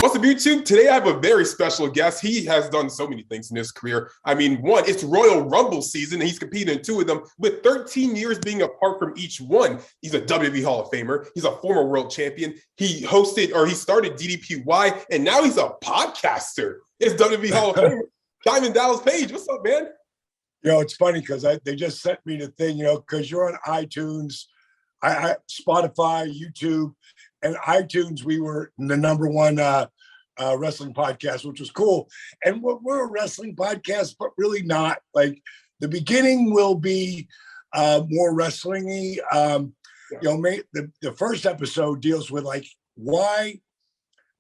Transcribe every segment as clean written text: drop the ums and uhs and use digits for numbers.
What's up, YouTube? Today I have a very special guest. He has done so many things in his career. I mean, one, it's Royal Rumble season, and he's competed in two of them with 13 years being apart from each one. He's a WWE Hall of Famer. He's a former world champion. He started DDPY, and now he's a podcaster. It's WWE Hall of Famer, Diamond Dallas Page. What's up, man? It's funny because they just sent me the thing, because you're on iTunes, Spotify, YouTube, and iTunes. We were the number one wrestling podcast, which was cool. And we're a wrestling podcast, but really not. Like the beginning will be more wrestling-y. The first episode deals with like, why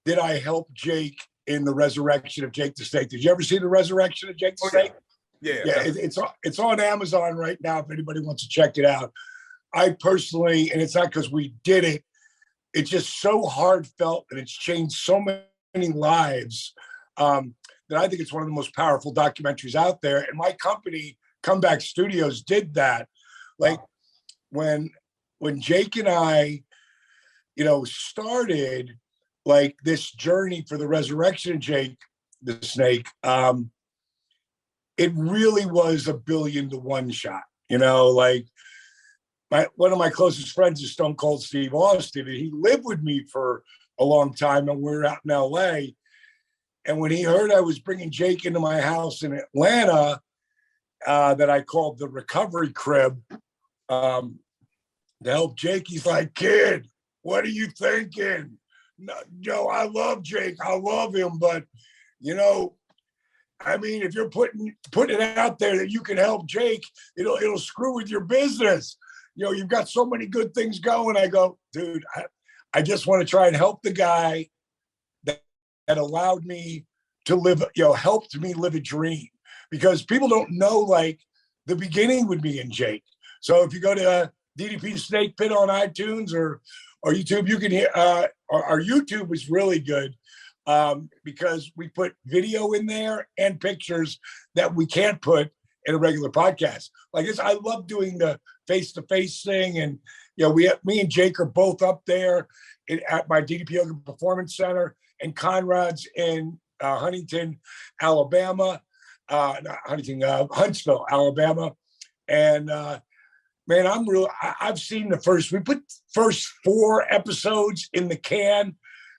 did I help Jake in the resurrection of Jake the Snake? Did you ever see the resurrection of Jake the Snake? Yeah. It's on Amazon right now if anybody wants to check it out. I personally, and it's not because we did it, it's just so heartfelt and it's changed so many lives that I think it's one of the most powerful documentaries out there. And my company, Comeback Studios, did that. Like when Jake and I, started like this journey for the resurrection of Jake the Snake, it really was a 1 billion to 1 shot, one of my closest friends is Stone Cold Steve Austin, and he lived with me for a long time, and we're out in LA. And when he heard I was bringing Jake into my house in Atlanta, that I called the recovery crib, to help Jake, he's like, "Kid, what are you thinking? No, I love Jake. I love him, but, if you're putting it out there that you can help Jake, it'll screw with your business. You've got so many good things going." I go, "Dude, I just want to try and help the guy that allowed me to live, helped me live a dream." Because people don't know, like, the beginning with me and Jake. So if you go to DDP Snake Pit on iTunes or YouTube, you can hear, our YouTube is really good because we put video in there and pictures that we can't put in a regular podcast. Like this, I love doing the face-to-face thing. And, me and Jake are both up there at my DDP Performance Center, and Conrad's in Huntington, Alabama, Huntsville, Alabama. And, man, I've seen we put first 4 episodes in the can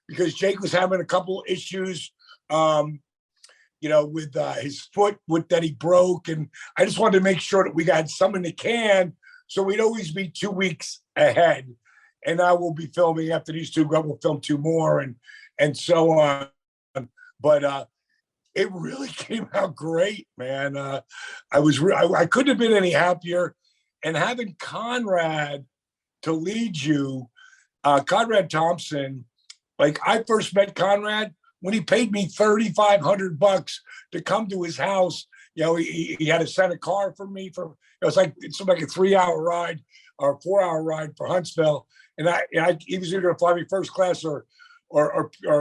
because Jake was having a couple issues, with his foot that he broke. And I just wanted to make sure that we got some in the can. So we'd always be 2 weeks ahead. And I will be filming after these 2, we'll film 2 more and so on. But it really came out great, man. I couldn't have been any happier. And having Conrad to lead you, Conrad Thompson, like I first met Conrad when he paid me $3,500 to come to his house. He had to send a car for me it's like a 3-hour ride or a 4-hour ride for Huntsville. And he was either going to fly me first class or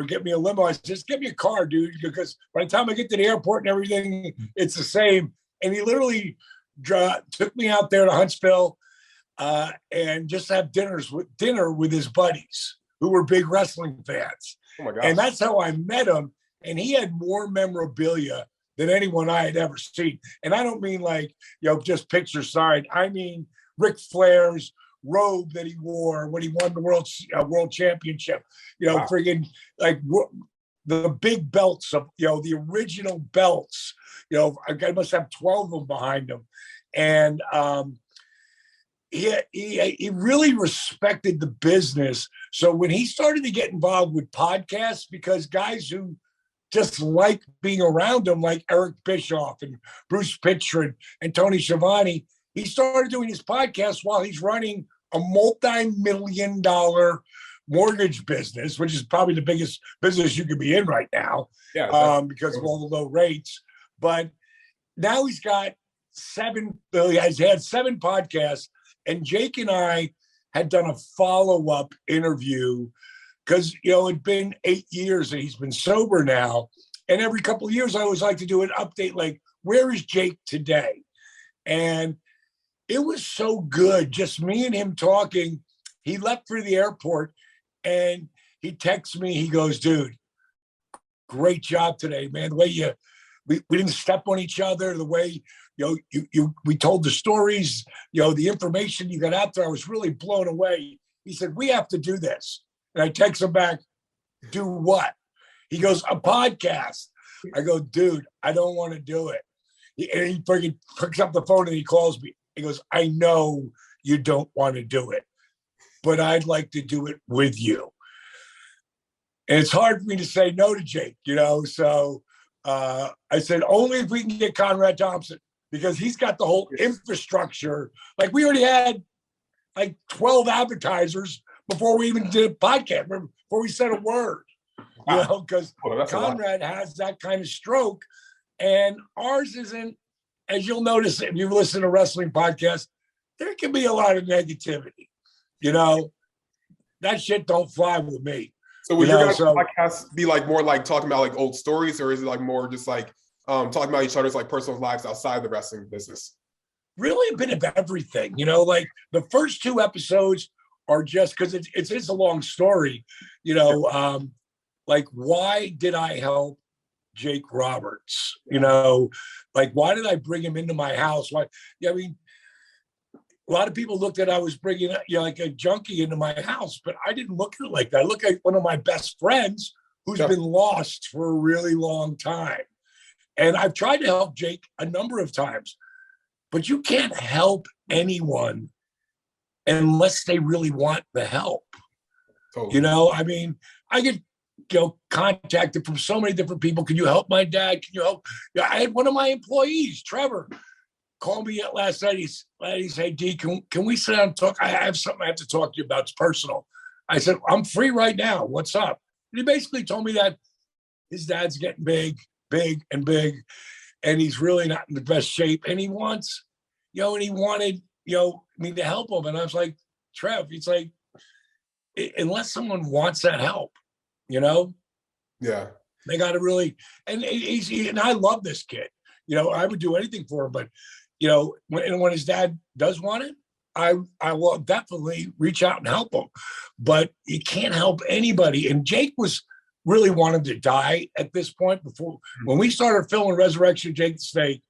get me a limo. I said, "Just get me a car, dude, because by the time I get to the airport and everything, it's the same." And he literally took me out there to Huntsville and just have dinner with his buddies who were big wrestling fans. Oh my gosh. And that's how I met him. And he had more memorabilia than anyone I had ever seen. And I don't mean like, just picture signed. I mean, Ric Flair's robe that he wore when he won the world championship, wow. Friggin' like the big belts of, the original belts, I must have 12 of them behind him. And he really respected the business. So when he started to get involved with podcasts, because guys who just like being around him, like Eric Bischoff and Bruce Pitchford and Tony Schiavone, he started doing his podcast while he's running a multi-million-dollar mortgage business, which is probably the biggest business you could be in right now, because of all the low rates. But now he's got 7 podcasts, and Jake and I had done a follow-up interview because, it'd been 8 years and he's been sober now. And every couple of years, I always like to do an update, like, where is Jake today? And it was so good, just me and him talking. He left for the airport and he texts me, he goes, "Dude, great job today, man. The way we didn't step on each other, the way, we told the stories, the information you got out there. I was really blown away. He said, we have to do this. And I text him back, do what? He goes, a podcast. I go, dude, I don't want to do it. And he freaking picks up the phone and he calls me. He goes, I know you don't want to do it, but I'd like to do it with you. And it's hard for me to say no to Jake, So I said, only if we can get Conrad Thompson, because he's got the whole infrastructure. Like, we already had like 12 advertisers before we even did a podcast, before we said a word, because Conrad has that kind of stroke. And ours isn't, as you'll notice if you listen to wrestling podcasts, there can be a lot of negativity. That shit don't fly with me. So would your guys' podcast be like more like talking about like old stories, or is it like more just like talking about each other's like personal lives outside the wrestling business? Really a bit of everything, like the first 2 episodes are just because it's a long story, like, why did I help Jake Roberts? Like, why did I bring him into my house? Why? I mean, a lot of people looked at I was bringing like a junkie into my house, but I didn't look at it like that. I look at one of my best friends who's been lost for a really long time. And I've tried to help Jake a number of times, but you can't help anyone unless they really want the help. Totally. I mean, I get contacted from so many different people. Can you help my dad? Can you help? I had one of my employees, Trevor, call me last night. He said, D, can we sit down and talk? I have something I have to talk to you about. It's personal. I said, I'm free right now. What's up? And he basically told me that his dad's getting big, and he's really not in the best shape. And he wants, and he wanted, me to help him. And I was like, Trev, it's like, unless someone wants that help, yeah, they got to really, and I love this kid. I would do anything for him, but when his dad does want it, I will definitely reach out and help him. But you can't help anybody. And Jake was really wanted to die at this point. When we started filming Resurrection Jake the Snake,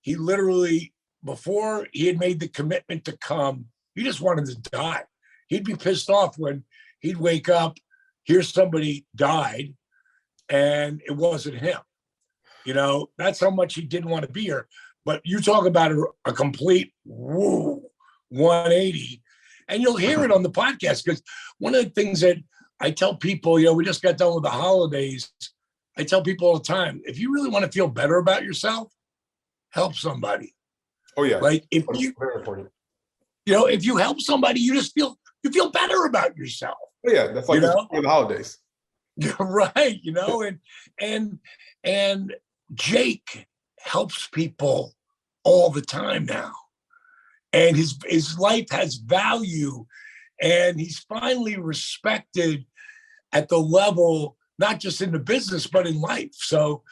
he literally, before he had made the commitment to come, he just wanted to die. He'd be pissed off when he'd wake up, hear somebody died, and it wasn't him. That's how much he didn't want to be here. But you talk about a complete 180, and you'll hear it on the podcast, because one of the things that I tell people, we just got done with the holidays. I tell people all the time, if you really want to feel better about yourself, help somebody. Oh yeah. Like, if you, very important. If you help somebody, you feel better about yourself. Oh yeah, that's like for the holidays. Right. And Jake helps people all the time now, and his life has value, and he's finally respected at the level, not just in the business, but in life. So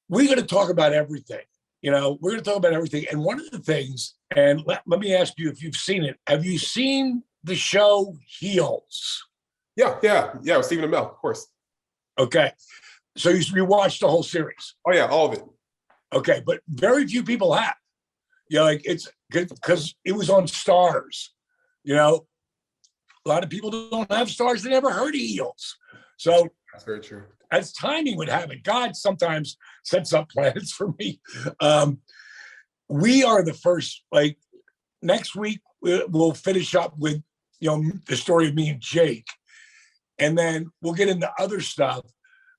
we're going to talk about everything. We're going to talk about everything. And one of the things, and let me ask you if you've seen it. Have you seen the show Heels? Yeah, with Stephen Amell, of course. Okay. So you watched the whole series? Oh yeah, all of it. Okay, but very few people have. Like, it's because it was on Stars. A lot of people don't have Stars. They never heard of Heels. So that's very true. As timing would have it, God sometimes sets up plans for me. We are the first. Like, next week we'll finish up with the story of me and Jake, and then we'll get into other stuff.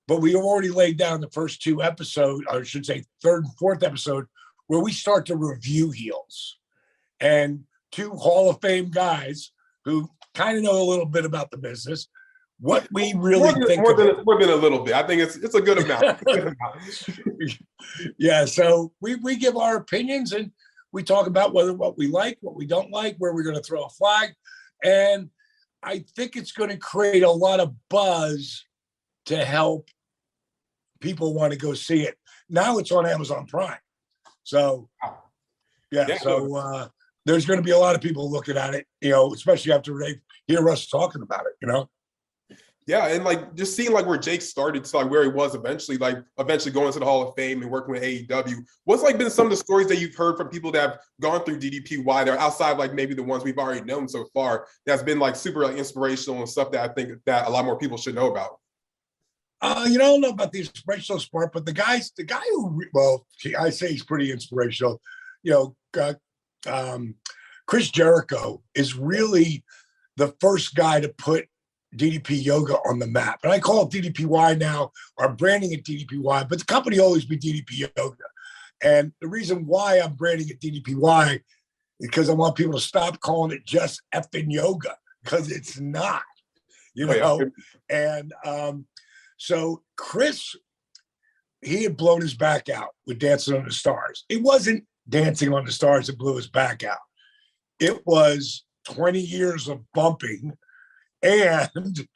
But we have already laid down the first 2 episodes, or I should say 3rd and 4th episode, where we start to review Heels. And 2 Hall of Fame guys who kind of know a little bit about the business, what we really think. More than a little bit. I think it's a good amount. Yeah, so we give our opinions, and we talk about what we like, what we don't like, where we're going to throw a flag. And I think it's going to create a lot of buzz to help people want to go see it. Now it's on Amazon Prime. So, there's going to be a lot of people looking at it, especially after they hear us talking about it, Yeah, and like just seeing like where Jake started to like where he was eventually, like eventually going to the Hall of Fame and working with AEW. What's like been some of the stories that you've heard from people that have gone through DDPY that are outside of like maybe the ones we've already known so far that's been like super like inspirational and stuff that I think that a lot more people should know about? You don't know about the inspirational part, but the guy who, well, I say he's pretty inspirational. You know, Chris Jericho is really the first guy to put DDP yoga on the map. And I call it DDPY now, or branding it DDPY, but the company always be DDP yoga. And the reason why I'm branding it DDPY is because I want people to stop calling it just effing yoga, because it's not, you know? And so Chris, he had blown his back out with Dancing on the Stars. It wasn't Dancing on the Stars that blew his back out. It was 20 years of bumping. And,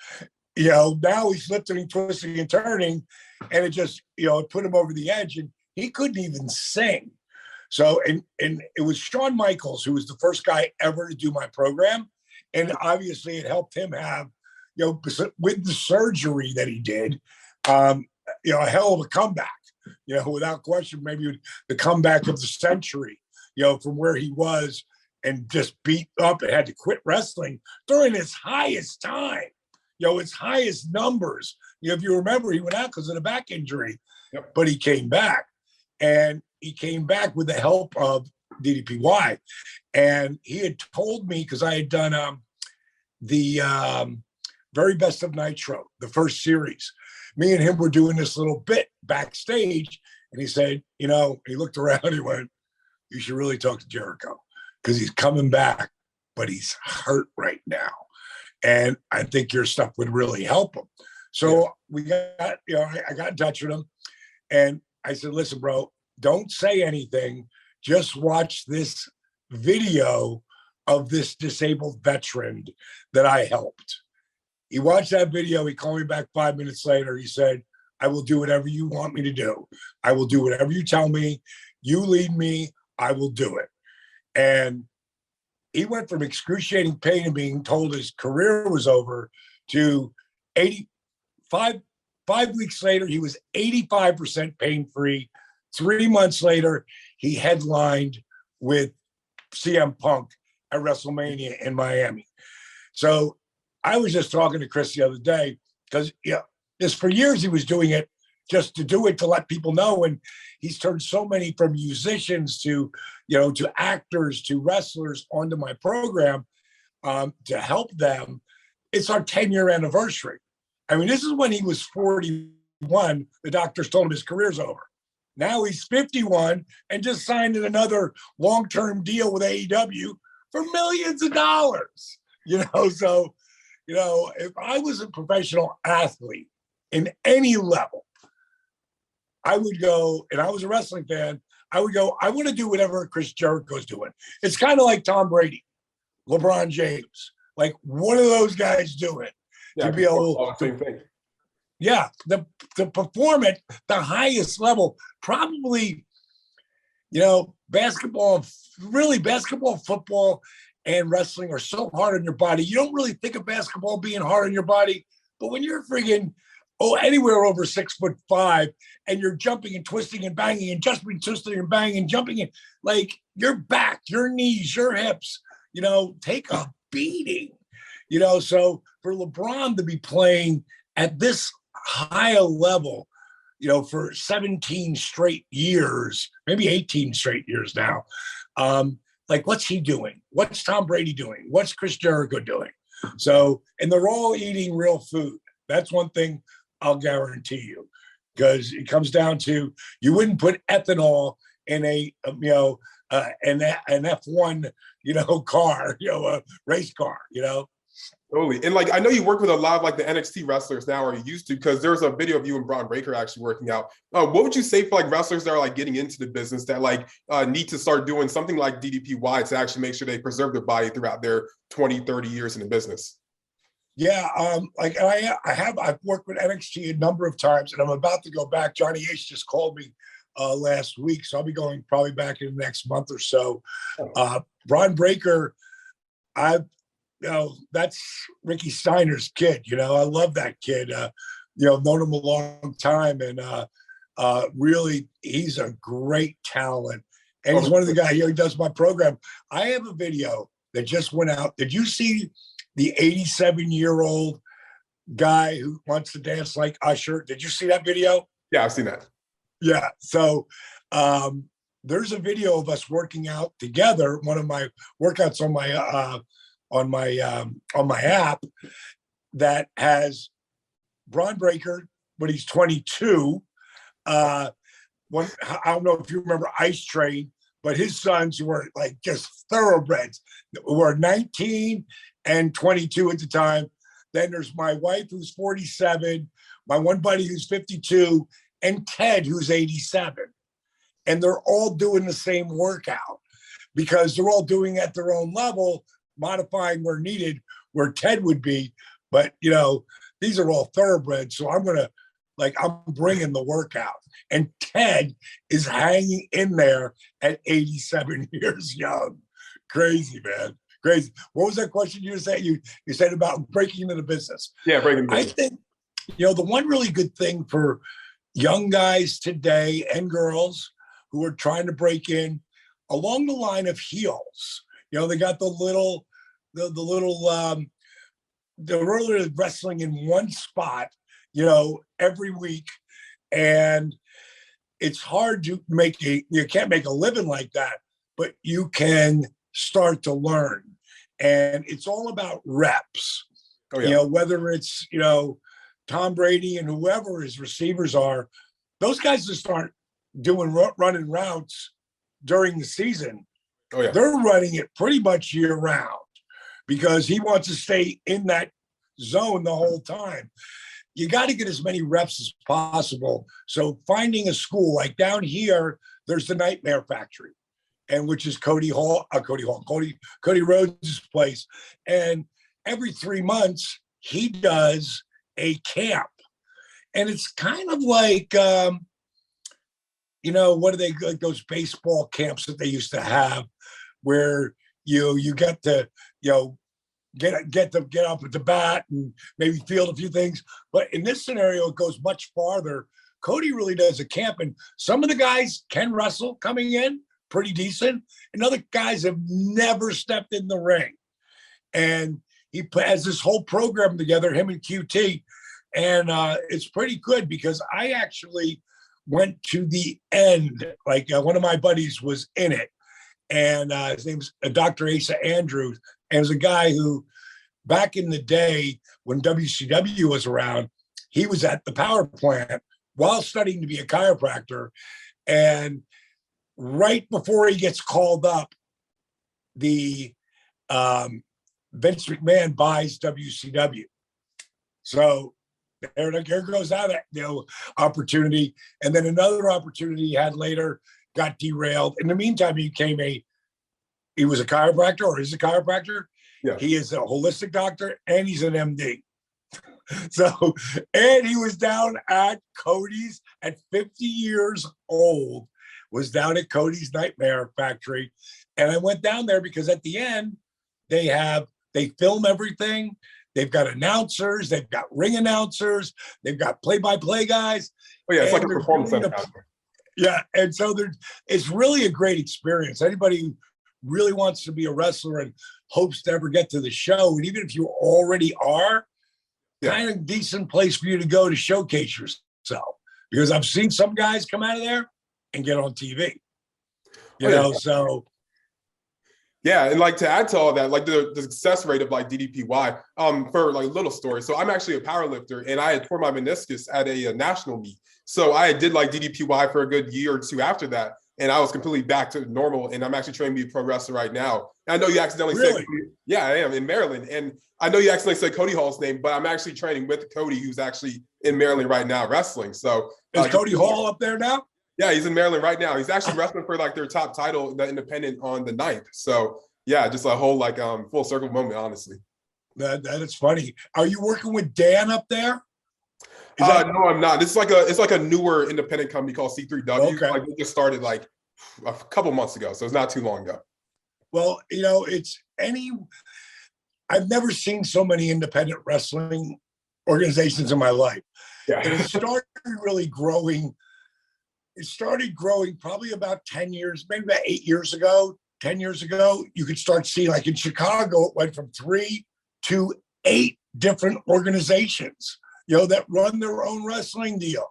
you know, now he's lifting and twisting and turning, and it just, you know, it put him over the edge, and he couldn't even sing. So, and it was Shawn Michaels, who was the first guy ever to do my program. And obviously it helped him have, you know, with the surgery that he did, you know, a hell of a comeback, you know, without question, maybe the comeback of the century, you know, from where he was and just beat up and had to quit wrestling during his highest time, you know, his highest numbers. You know, if you remember, he went out because of the back injury, but he came back, and he came back with the help of DDPY. And he had told me, because I had done the very best of Nitro, the first series. Me and him were doing this little bit backstage, and he said, you know, he looked around, he went, "You should really talk to Jericho, because he's coming back, but he's hurt right now. And I think your stuff would really help him." So we got, you know, I got in touch with him, and I said, "Listen, bro, don't say anything. Just watch this video of this disabled veteran that I helped." He watched that video. He called me back 5 minutes later. He said, "I will do whatever you want me to do. I will do whatever you tell me. You lead me. I will do it." And he went from excruciating pain and being told his career was over to 5 weeks later, he was 85% pain-free. 3 months later, he headlined with CM Punk at WrestleMania in Miami. So I was just talking to Chris the other day, because, you know, this for years he was doing it just to do it, to let people know. And he's turned so many, from musicians to, you know, to actors to wrestlers, onto my program to help them. It's our 10-year anniversary. I mean, this is when he was 41. The doctors told him his career's over. Now he's 51 and just signed another long-term deal with AEW for millions of dollars. You know, so, you know, if I was a professional athlete in any level, I would go, and I was a wrestling fan, I would go, I want to do whatever Chris Jericho's doing. It's kind of like Tom Brady, LeBron James. Like, one of those guys do it. Yeah, to be able to, same thing. Yeah, to perform at the highest level. Probably, you know, basketball, football, and wrestling are so hard on your body. You don't really think of basketball being hard on your body, but when you're friggin' anywhere over 6'5", and you're jumping and twisting and banging and just twisting and banging and jumping, and like your back, your knees, your hips, you know, take a beating, you know. So for LeBron to be playing at this high a level, you know, for 17 straight years, maybe 18 straight years now, like, what's he doing? What's Tom Brady doing? What's Chris Jericho doing? So, and they're all eating real food. That's one thing I'll guarantee you, because it comes down to, you wouldn't put ethanol in a, you know, an F1, you know, car, you know, a race car, you know. Totally. And like, I know you work with a lot of like the NXT wrestlers now, or you used to, because there's a video of you and Braun Breaker actually working out. What would you say for like wrestlers that are like getting into the business that like need to start doing something like DDPY to actually make sure they preserve their body throughout their 20, 30 years in the business? Yeah, like I've worked with NXT a number of times, and I'm about to go back. Johnny Ace just called me last week, so I'll be going probably back in the next month or so. Braun Breaker, that's Ricky Steiner's kid. I love that kid. Known him a long time, and really, he's a great talent. And he's one of the guys. He does my program. I have a video that just went out. Did you see the 87-year-old guy who wants to dance like Usher? Did you see that video? Yeah, I've seen that. Yeah. So there's a video of us working out together. One of my workouts on my app that has Braun Breaker, but he's 22. I don't know if you remember Ice Train, but his sons were like just thoroughbreds, were 19 and 22 at the time. Then there's my wife, who's 47, my one buddy who's 52, and Ted, who's 87. And they're all doing the same workout because they're all doing at their own level, modifying where needed, where Ted would be. But, these are all thoroughbreds. So I'm bringing the workout. And Ted is hanging in there at 87 years young. Crazy, man. Crazy. What was that question you said? You said about breaking into the business. Yeah, breaking into I think, the one really good thing for young guys today and girls who are trying to break in along the line of heels, they got they're really wrestling in one spot, every week. And it's hard to you can't make a living like that, but you can start to learn. And it's all about reps. Oh, yeah. Whether it's, Tom Brady and whoever his receivers are, those guys just aren't doing running routes during the season. Oh, yeah. They're running it pretty much year round because he wants to stay in that zone the whole time. You got to get as many reps as possible. So finding a school like down here, there's the Nightmare Factory, and which is Cody Rhodes' place. And every 3 months he does a camp, and it's kind of like, what are they, like those baseball camps that they used to have, where you get to get up at the bat and maybe field a few things. But in this scenario, it goes much farther. Cody really does a camp, and some of the guys can wrestle coming in pretty decent, and other guys have never stepped in the ring. And he has this whole program together, him and QT, and it's pretty good because I actually went to the end. Like one of my buddies was in it, and his name's Dr. Asa Andrews, and it was a guy who, back in the day when WCW was around, he was at the power plant while studying to be a chiropractor. And right before he gets called up, the Vince McMahon buys WCW. So there goes that opportunity. And then another opportunity he had later got derailed. In the meantime, he was a chiropractor, or is a chiropractor. Yeah. He is a holistic doctor, and he's an MD. So, and he was down at Cody's at 50 years old, was down at Cody's Nightmare Factory. And I went down there because at the end, they film everything. They've got announcers, they've got ring announcers, they've got play-by-play guys. Oh yeah, it's like a performance center. Yeah, and so it's really a great experience. Anybody who really wants to be a wrestler and hopes to ever get to the show, and even if you already are, kind of decent place for you to go to showcase yourself. Because I've seen some guys come out of there and get on TV. So. Yeah, and like to add to all that, like the success rate of like DDPY, for like little story. So I'm actually a powerlifter, and I had tore my meniscus at a national meet. So I did like DDPY for a good year or two after that, and I was completely back to normal. And I'm actually training to be a pro wrestler right now. And I know you accidentally said, yeah, I am in Maryland, and I know you accidentally said Cody Hall's name, but I'm actually training with Cody, who's actually in Maryland right now wrestling. So is Cody Hall up there now? Yeah, he's in Maryland right now. He's actually wrestling for like their top title, the independent, on the 9th. So yeah, just a whole like full circle moment, honestly. That is funny. Are you working with Dan up there? No, I'm not. It's like a newer independent company called C3W. Okay. Like we just started like a couple months ago, so it's not too long ago. Well, I've never seen so many independent wrestling organizations in my life. Yeah. And it started really growing. It started growing probably about 10 years, maybe about 8 years ago, 10 years ago. You could start seeing, like in Chicago, it went from 3 to 8 different organizations, that run their own wrestling deal.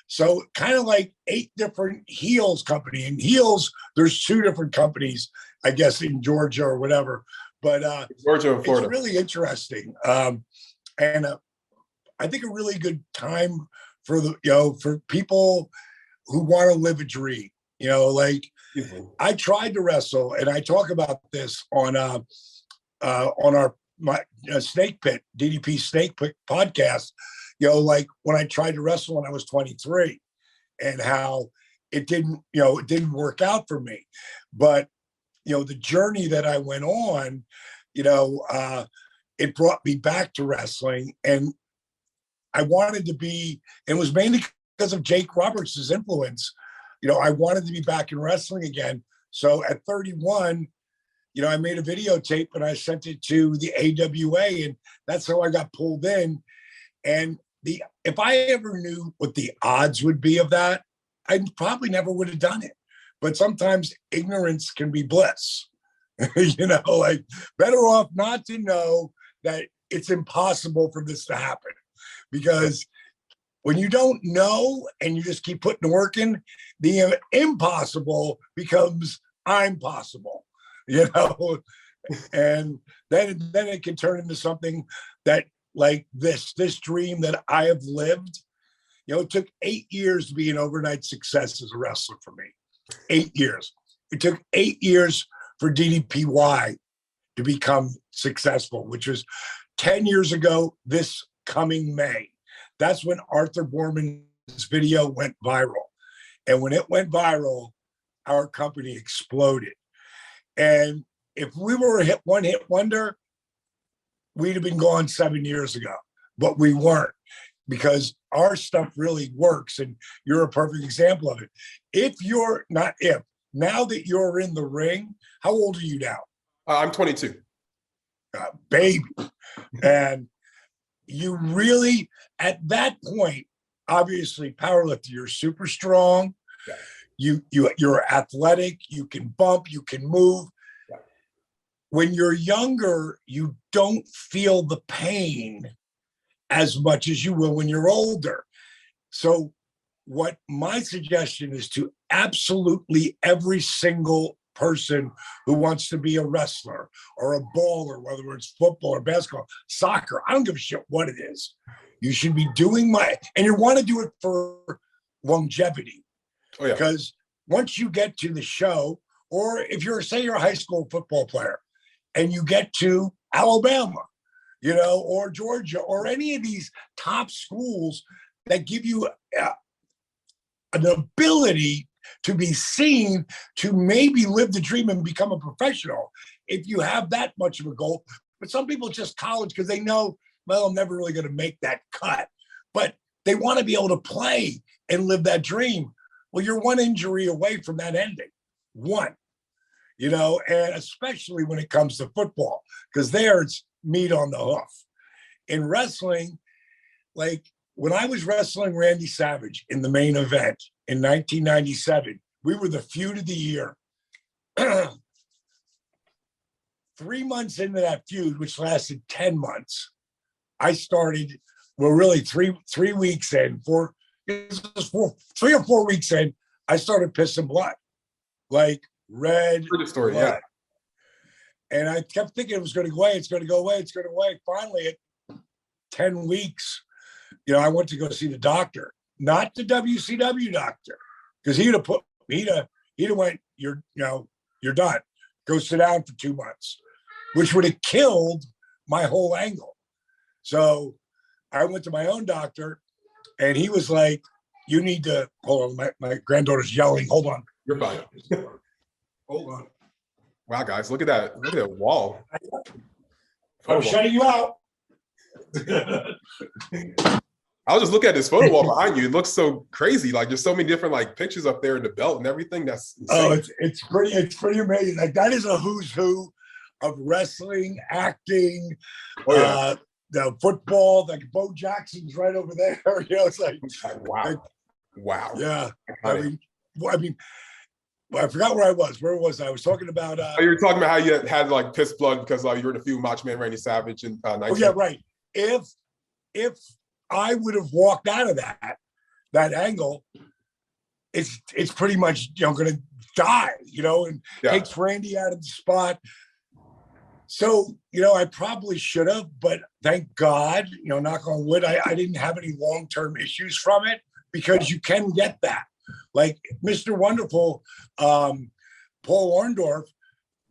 So kind of like 8 different heels company. And heels, there's 2 different companies, I guess, in Georgia or whatever. But Georgia and Florida. It's really interesting. And I think a really good time for for people who want to live a dream. I tried to wrestle, and I talk about this on my Snake Pit, DDP Snake Pit Podcast. When I tried to wrestle when I was 23, and how it didn't work out for me. But the journey that I went on, it brought me back to wrestling, and I wanted to be, and it was mainly because of Jake Roberts' influence. I wanted to be back in wrestling again. So at 31, I made a videotape and I sent it to the AWA, and that's how I got pulled in. And if I ever knew what the odds would be of that, I probably never would have done it. But sometimes ignorance can be bliss. Better off not to know that it's impossible for this to happen. Because when you don't know and you just keep putting the work in, the impossible becomes I'm possible, and then it can turn into something that, like this dream that I have lived. It took 8 years to be an overnight success as a wrestler for me. 8 years. It took 8 years for DDPY to become successful, which was 10 years ago this coming May. That's when Arthur Borman's video went viral. And when it went viral, our company exploded. And if we were a one-hit wonder, we'd have been gone 7 years ago. But we weren't, because our stuff really works. And you're a perfect example of it. Now that you're in the ring, how old are you now? I'm 22. Baby. And you really, at that point, obviously powerlifter, you're super strong. Yeah. You're athletic, you can bump, you can move. Yeah. When you're younger, you don't feel the pain as much as you will when you're older. So what my suggestion is to absolutely every single person who wants to be a wrestler or a baller, whether it's football or basketball, soccer, I don't give a shit what it is. You should be doing and you want to do it for longevity. Oh, yeah. Because once you get to the show, or if you're a high school football player and you get to Alabama, or Georgia, or any of these top schools that give you an ability to be seen, to maybe live the dream and become a professional, if you have that much of a goal. But some people just college because they know, well, I'm never really going to make that cut. But they want to be able to play and live that dream. Well, you're one injury away from that ending. One. And especially when it comes to football, because there it's meat on the hoof. In wrestling, like when I was wrestling Randy Savage in the main event in 1997, we were the feud of the year. 3 months into that feud, which lasted 10 months, I started, really 3 weeks in, 3 or 4 weeks in, I started pissing blood, like red story, blood. yeah. And I kept thinking it was going to go away. It's going to go away. It's going to go away. Finally, at 10 weeks, I went to go see the doctor, not the WCW doctor, because he'd have went, you're done. Go sit down for 2 months, which would have killed my whole angle. So I went to my own doctor, and he was like, you need to, hold on, my granddaughter's yelling. Hold on. You're fine. Hold on. Wow, guys, look at that. Look at that wall. I'm shutting you out. I was just looking at this photo wall behind you. It looks so crazy. Like there's so many different pictures up there in the belt and everything. That's insane. Oh, it's pretty amazing. Like that is a who's who of wrestling, acting, Oh yeah. the football. Like Bo Jackson's right over there. It's like wow, wow. Yeah, I mean, I forgot where I was. Where was I? I was talking about. You were talking about how you had like piss blood because you were in a few Macho Man Randy Savage and. Oh yeah, right. If I would have walked out of that angle, it's pretty much going to die, and takes Randy out of the spot. So I probably should have, but thank God, knock on wood, I didn't have any long-term issues from it, because you can get that. Like Mr. Wonderful, Paul Orndorff,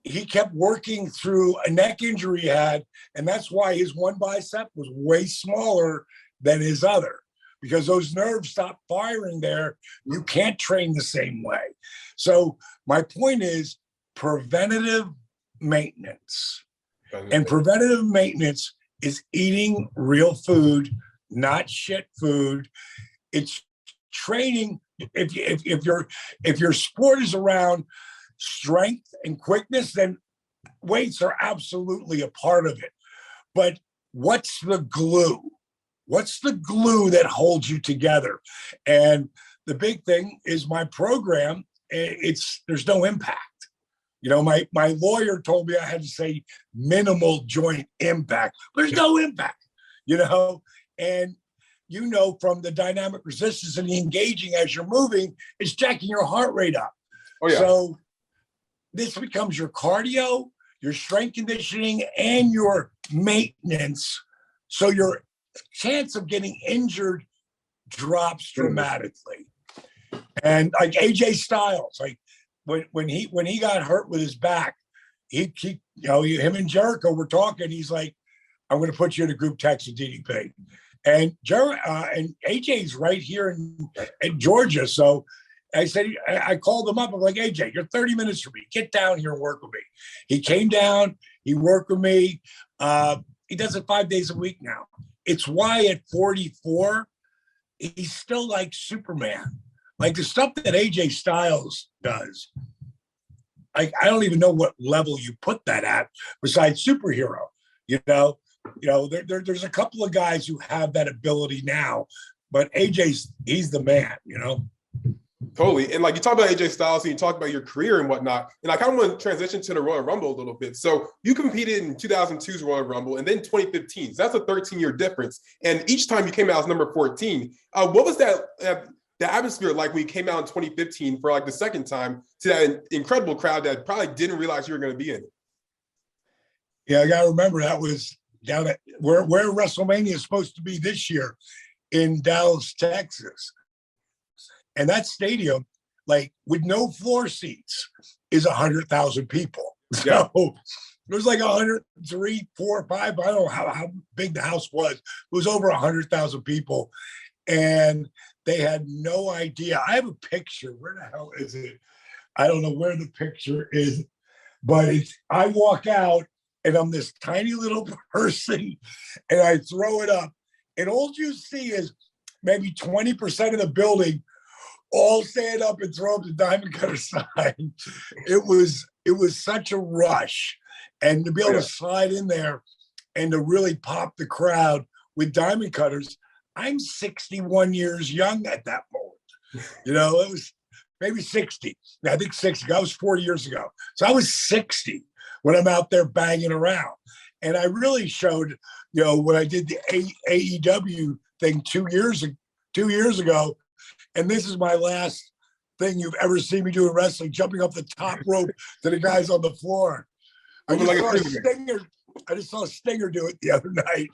he kept working through a neck injury he had, and that's why his one bicep was way smaller than his other, because those nerves stop firing there. You can't train the same way. So my point is preventative maintenance. And preventative maintenance is eating real food, not shit food. It's training. If your sport is around strength and quickness, then weights are absolutely a part of it. But what's the glue? What's the glue that holds you together? And the big thing is my program. There's no impact. My lawyer told me I had to say minimal joint impact. There's no impact. And from the dynamic resistance and the engaging as you're moving, it's jacking your heart rate up. Oh, yeah. So this becomes your cardio, your strength conditioning, and your maintenance. So your chance of getting injured drops dramatically. And like AJ Styles, like when he got hurt with his back, him and Jericho were talking. He's like, I'm going to put you in a group text with DDP. And and AJ's right here in Georgia. So I said, I called him up. I'm like, AJ, you're 30 minutes from me. Get down here and work with me. He came down. He worked with me. He does it 5 days a week now. It's why at 44, he's still like Superman. Like the stuff that AJ Styles does, I don't even know what level you put that at besides superhero. There's a couple of guys who have that ability now, but he's the man, Totally. And like you talk about AJ Styles and you talk about your career and whatnot. And I kind of want to transition to the Royal Rumble a little bit. So you competed in 2002's Royal Rumble and then 2015. So that's a 13-year difference. And each time you came out as number 14. What was that the atmosphere like when you came out in 2015 for like the second time to that incredible crowd that probably didn't realize you were going to be in it? Yeah, I got to remember that was down at where WrestleMania is supposed to be this year in Dallas, Texas. And that stadium, like with no floor seats, is 100,000 people. Yeah. So it was like 103, 4, 5. I don't know how big the house was. It was over 100,000 people. And they had no idea. I have a picture. Where the hell is it? I don't know where the picture is, but I walk out and I'm this tiny little person and I throw it up. And all you see is maybe 20% of the building all stand up and throw up the Diamond Cutter sign. It was such a rush. And to be able to slide in there and to really pop the crowd with Diamond Cutters, I'm 61 years young at that moment. It was maybe 60. I think 60. That was 4 years ago. So I was 60 when I'm out there banging around. And I really showed, when I did the AEW thing 2 years ago, and this is my last thing you've ever seen me do in wrestling, jumping up the top rope to the guys on the floor. I just saw Stinger do it the other night.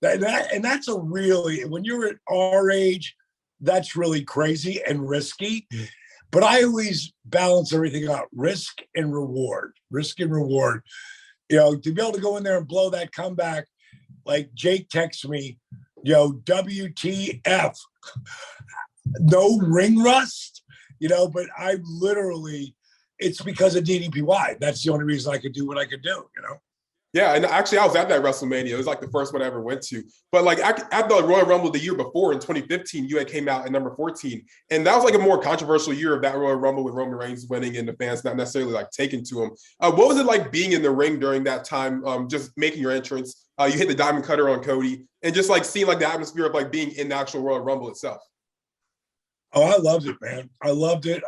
And that's when you're at our age, that's really crazy and risky. But I always balance everything out, risk and reward. To be able to go in there and blow that comeback, like Jake texts me, WTF, no ring rust, but I literally, it's because of DDPY. That's the only reason I could do what I could do, Yeah, and actually, I was at that WrestleMania. It was like the first one I ever went to. But like at the Royal Rumble the year before in 2015, you had came out at number 14, and that was like a more controversial year of that Royal Rumble with Roman Reigns winning and the fans not necessarily like taking to him. What was it like being in the ring during that time? Just making your entrance, you hit the diamond cutter on Cody, and just like seeing like the atmosphere of like being in the actual Royal Rumble itself. Oh, I loved it, man. I loved it.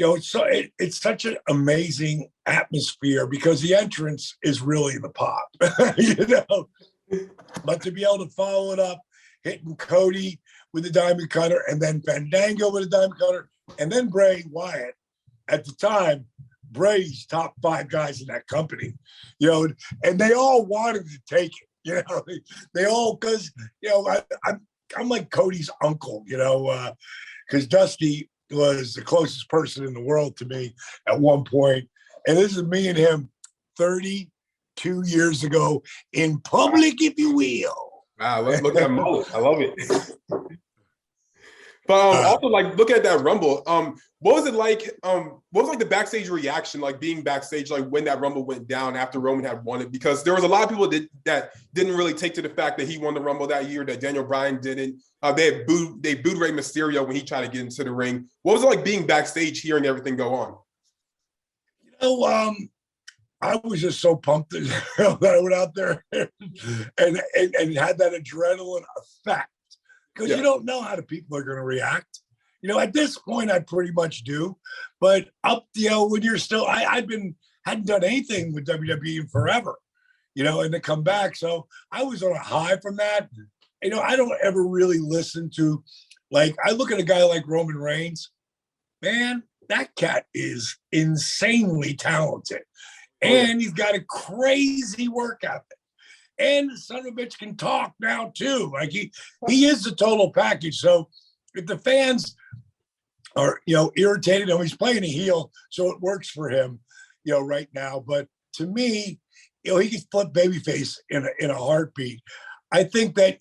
It's such an amazing atmosphere because the entrance is really the pop, But to be able to follow it up, hitting Cody with the diamond cutter, and then Fandango with a diamond cutter, and then Bray Wyatt. At the time, Bray's top 5 guys in that company, and they all wanted to take it, They all, because I'm like Cody's uncle, because Dusty was the closest person in the world to me at one point. And this is me and him 32 years ago in public, if you will. Wow, let's look at mullet. I love it. But also, like, look at that Rumble. What was it like? What was like the backstage reaction, like being backstage, like when that Rumble went down after Roman had won it? Because there was a lot of people that didn't really take to the fact that he won the Rumble that year, that Daniel Bryan didn't. They booed Rey Mysterio when he tried to get into the ring. What was it like being backstage, hearing everything go on? I was just so pumped that I went out there and had that adrenaline effect. Because you don't know how the people are going to react. At this point, I pretty much do. But when you're still, hadn't done anything with WWE in forever, and to come back. So I was on a high from that. I don't ever really listen to, like, I look at a guy like Roman Reigns, man, that cat is insanely talented. And he's got a crazy work ethic. And the son of a bitch can talk now too. Like he is the total package. So if the fans are, irritated, he's playing a heel, so it works for him, right now. But to me, he can flip babyface in a heartbeat. I think that,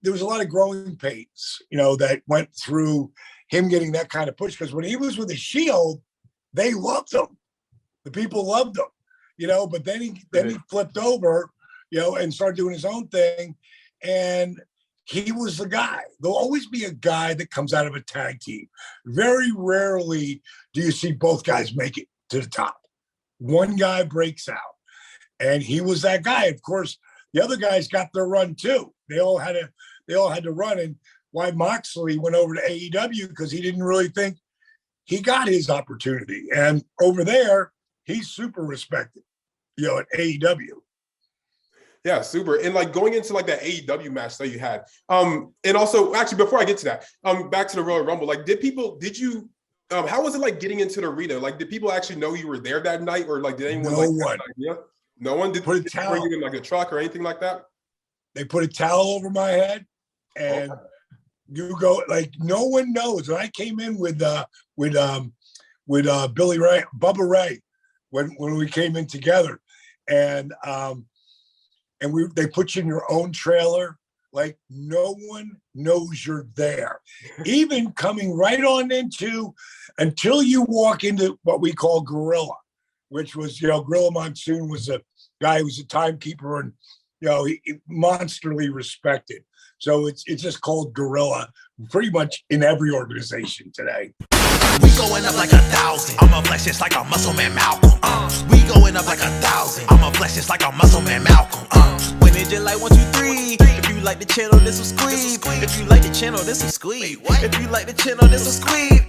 there was a lot of growing pains, that went through him getting that kind of push. Because when he was with the Shield, they loved him. The people loved him, but then he flipped over, and started doing his own thing. And he was the guy. There'll always be a guy that comes out of a tag team. Very rarely do you see both guys make it to the top. One guy breaks out. And he was that guy. Of course, the other guys got their run too. They all had to run. And why Moxley went over to AEW, because he didn't really think he got his opportunity. And over there, he's super respected, at AEW. Yeah, super. And like going into like that AEW match that you had, and also actually before I get to that, back to the Royal Rumble, like how was it like getting into the arena? Like, did people actually know you were there that night, or like did anyone No one did bring you in like a truck or anything like that? They put a towel over my head, and you go, like, no one knows. When I came in with Billy Ray, Bubba Ray, when we came in together, and they put you in your own trailer. Like, no one knows you're there. Even coming right on until you walk into what we call Gorilla, which was, Gorilla Monsoon was a guy who was a timekeeper and, he monsterly respected. So it's just called Gorilla pretty much in every organization today. We going up like 1,000. I'ma flex just like a muscle man Malcolm. We going up like 1,000. I'ma flex just like a muscle man Malcolm. When it just like 1, 2, 3. If you like the channel, this will squeeze. If you like the channel, this will squeeze. If you like the channel, this will squeeze.